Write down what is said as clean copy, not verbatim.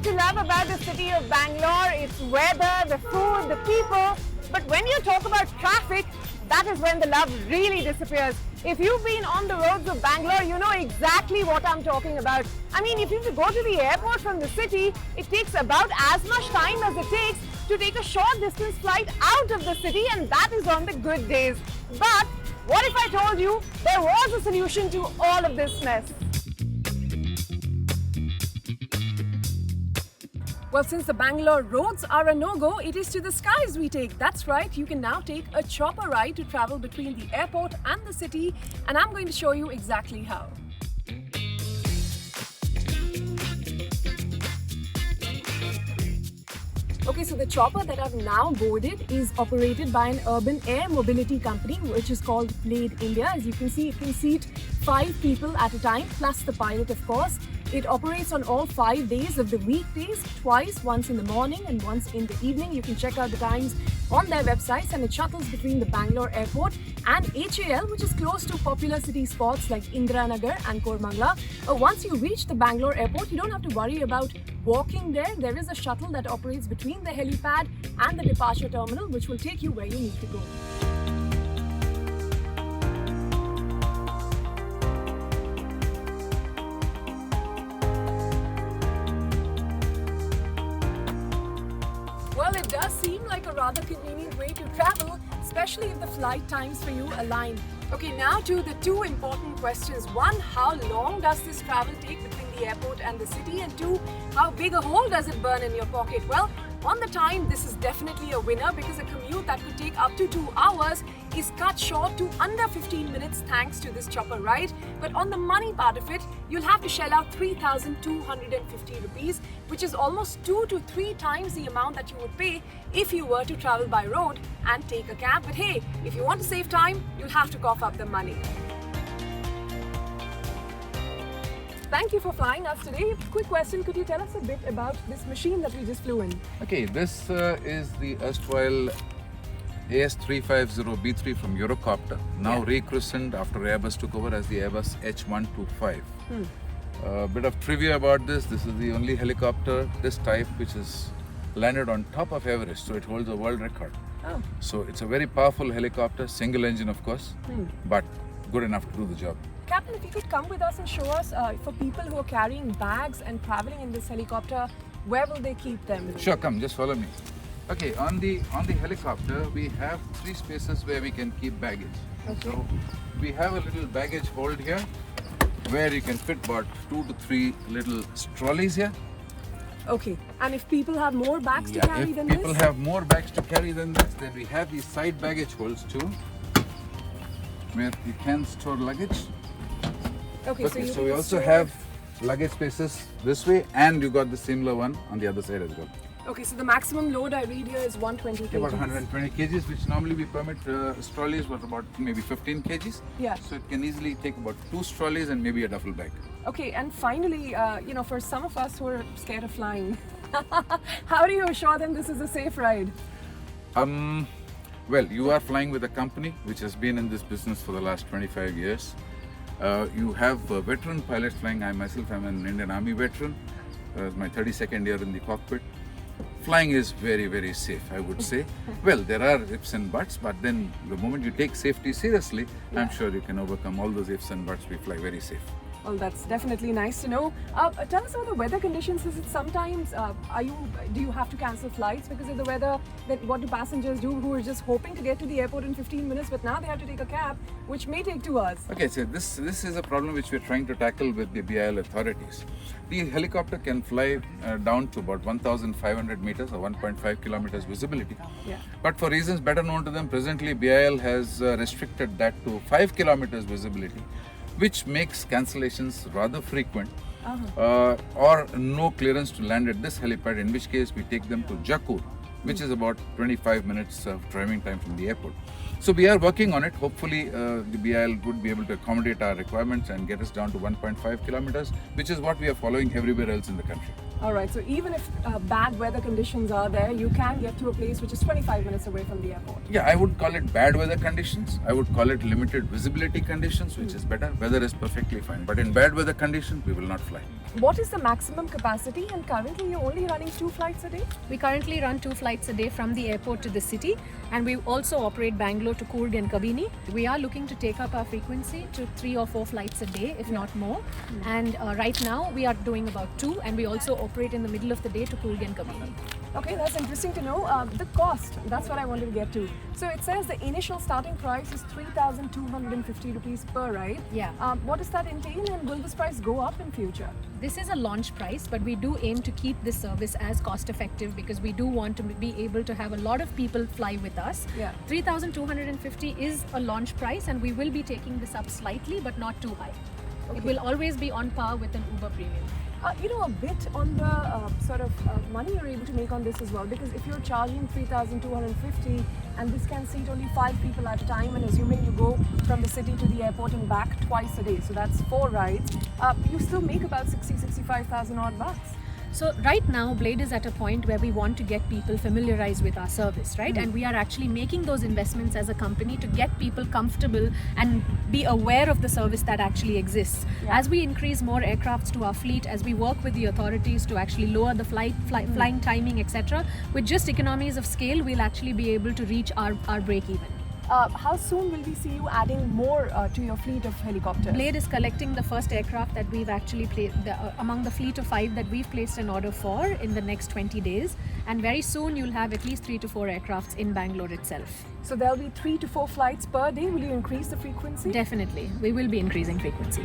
to love about the city of Bangalore? It's weather, the food, the people. But when you talk about traffic, that is when the love really disappears. If you've been on the roads of Bangalore, you know exactly what I'm talking about. I mean, if you have to go to the airport from the city, it takes about as much time as it takes to take a short distance flight out of the city, and that is on the good days. But what if I told you there was a solution to all of this mess? Well, since the Bangalore roads are a no-go, it is to the skies we take. That's right, you can now take a chopper ride to travel between the airport and the city, and I'm going to show you exactly how. Okay, so the chopper that I've now boarded is operated by an urban air mobility company which is called Blade India. As you can see, it can seat 5 people at a time, plus the pilot, of course. It operates on all 5 days of the weekdays, twice, once in the morning and once in the evening. You can check out the times on their websites, and it shuttles between the Bangalore airport and HAL, which is close to popular city spots like Indranagar and Kormangla. Once you reach the Bangalore airport, you don't have to worry about walking there. There is a shuttle that operates between the helipad and the departure terminal, which will take you where you need to go. Well, it does seem like a rather convenient way to travel, especially if the flight times for you align. Okay, now to the 2 important questions. 1, how long does this travel take between the airport and the city? And 2, how big a hole does it burn in your pocket? Well, on the time, this is definitely a winner because a commute that could take up to 2 hours is cut short to under 15 minutes thanks to this chopper ride. But on the money part of it, you'll have to shell out 3,250 rupees, which is almost 2 to 3 times the amount that you would pay if you were to travel by road and take a cab. But hey, if you want to save time, you'll have to cough up the money. Thank you for flying us today. Quick question, could you tell us a bit about this machine that we just flew in? Okay, this is the erstwhile AS350B3 from Eurocopter, now rechristened after Airbus took over as the Airbus H125. A bit of trivia about this is the only helicopter this type which is landed on top of Everest, so it holds a world record. Oh. So it's a very powerful helicopter, single engine of course, but good enough to do the job. Captain, if you could come with us and show us, for people who are carrying bags and traveling in this helicopter, where will they keep them? Sure, come, just follow me. Okay, on the helicopter, we have 3 spaces where we can keep baggage. Okay. So we have a little baggage hold here, where you can fit about 2 to 3 little trolleys here. Okay, and if people have more bags to carry than this? If people have more bags to carry than this, then we have these side baggage holds too, where you can store luggage. Okay, So we also have luggage spaces this way, and you got the similar one on the other side as well. Okay, so the maximum load I read here is 120 kg. About 120 kgs, which normally we permit trolleys with about maybe 15 kgs. Yeah. So it can easily take about 2 trolleys and maybe a duffel bag. Okay, and finally, for some of us who are scared of flying, how do you assure them this is a safe ride? Well, you are flying with a company which has been in this business for the last 25 years. You have veteran pilots flying. I myself am an Indian Army veteran. It's my 32nd year in the cockpit. Flying is very, very safe, I would say. Well, there are ifs and buts, but then the moment you take safety seriously, I'm sure you can overcome all those ifs and buts. We fly very safe. Well, that's definitely nice to know. Tell us about the weather conditions. Is it sometimes, do you have to cancel flights because of the weather? Then what do passengers do who are just hoping to get to the airport in 15 minutes, but now they have to take a cab, which may take 2 hours? Okay, so this is a problem which we're trying to tackle with the BIL authorities. The helicopter can fly down to about 1,500 meters or 1.5 kilometers visibility. Yeah. But for reasons better known to them, presently BIL has restricted that to 5 kilometers visibility, which makes cancellations rather frequent, or no clearance to land at this helipad, in which case we take them to Jakur, which is about 25 minutes of driving time from the airport. So we are working on it. Hopefully the BIL would be able to accommodate our requirements and get us down to 1.5 kilometers, which is what we are following everywhere else in the country. Alright, so even if bad weather conditions are there, you can get to a place which is 25 minutes away from the airport. Yeah, I would call it bad weather conditions. I would call it limited visibility conditions, which is better. Weather is perfectly fine. But in bad weather conditions, we will not fly. What is the maximum capacity, and currently you're only running 2 flights a day? We currently run 2 flights a day from the airport to the city, and we also operate Bangalore to Coorg and Kabini. We are looking to take up our frequency to 3 or 4 flights a day, if not more. And right now we are doing about 2, and we also operate in the middle of the day to Coorg and Kabini. Okay, that's interesting to know. The cost, that's what I wanted to get to. So it says the initial starting price is 3,250 rupees per ride. Yeah. What does that entail, and will this price go up in future? This is a launch price, but we do aim to keep this service as cost effective because we do want to be able to have a lot of people fly with us. Yeah. 3,250 is a launch price, and we will be taking this up slightly but not too high. Okay. It will always be on par with an Uber Premium. A bit on the sort of money you're able to make on this as well, because if you're charging 3,250 and this can seat only 5 people at a time, and assuming you go from the city to the airport and back twice a day, so that's 4 rides, you still make about 65,000 odd bucks. So right now, Blade is at a point where we want to get people familiarized with our service, right? And we are actually making those investments as a company to get people comfortable and be aware of the service that actually exists. Yeah. As we increase more aircrafts to our fleet, as we work with the authorities to actually lower the flying timing, etc., with just economies of scale, we'll actually be able to reach our break even. How soon will we see you adding more to your fleet of helicopters? Blade is collecting the first aircraft that we've actually placed among the fleet of 5 that we've placed an order for in the next 20 days, and very soon you'll have at least 3 to 4 aircrafts in Bangalore itself. So there'll be 3 to 4 flights per day. Will you increase the frequency? Definitely, we will be increasing frequency.